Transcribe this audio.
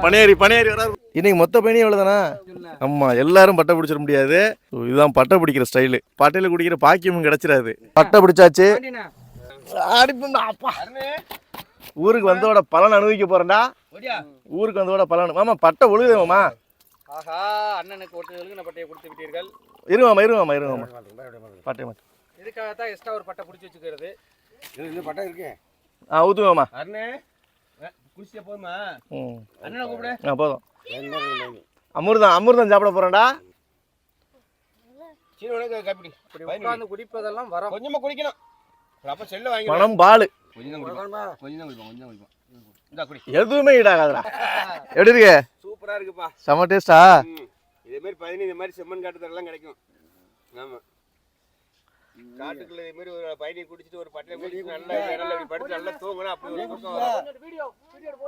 பனையேறி வராது. இன்னைக்கு மொத்த பயணி எவ்வளவுதானா? ஆமா, எல்லாரும் பட்டை பிடிச்சிட முடியாது. இதுதான் பட்டை பிடிக்கிற ஸ்டைலு. பட்டையில குடிக்கிற பாக்கியமும் கிடைச்சிடாது. பட்டை பிடிச்சாச்சு. ஊருக்கு வந்தோட பலன் அனுபவிக்க போறேன்டா. ஊருக்கு வந்தோட பலன். மாமா பட்டை ஒழுகுது மாமா. ஆஹா, அண்ணனுக்கு ஒழுகுன பட்டையை கொடுத்து விட்டீர்கள். இருங்க பட்டை மட்டும். இதுக்காக தான் எக்ஸ்ட்ரா ஒரு பட்டை பிடிச்சி வச்சுக்கிறது. இது பட்டை இருக்கு. ஊத்துங்க மாமா. அண்ணே குடிச்சியா போதுமா? அண்ணனை கூப்பிடு. போதும். அமிர்தம் சாப்பிட போறேன்டா. உட்கார்ந்து குடிப்பதெல்லாம் வரும். கொஞ்சமா குடிக்கணும். அப்ப செல்ல வாங்கி மனம் பால். கொஞ்சம் குடிப்போம். இந்தா குடி. எதுவுமே ஈடாகாதுடா. எப்படி இருக்கு? சூப்பரா இருக்குப்பா. செம டேஸ்டா? இதே மாதிரி 15 இந்த மாதிரி செம்மண் காட்டுதெல்லாம் கிடைக்கும். ஆமா. காட்டுக்குள்ள இதே மாதிரி ஒரு பயணி குடிச்சிட்டு ஒரு பட்டை குடிச்சிட்டு நல்லா படுத்து நல்லா தூங்கணும். அப்படி ஒரு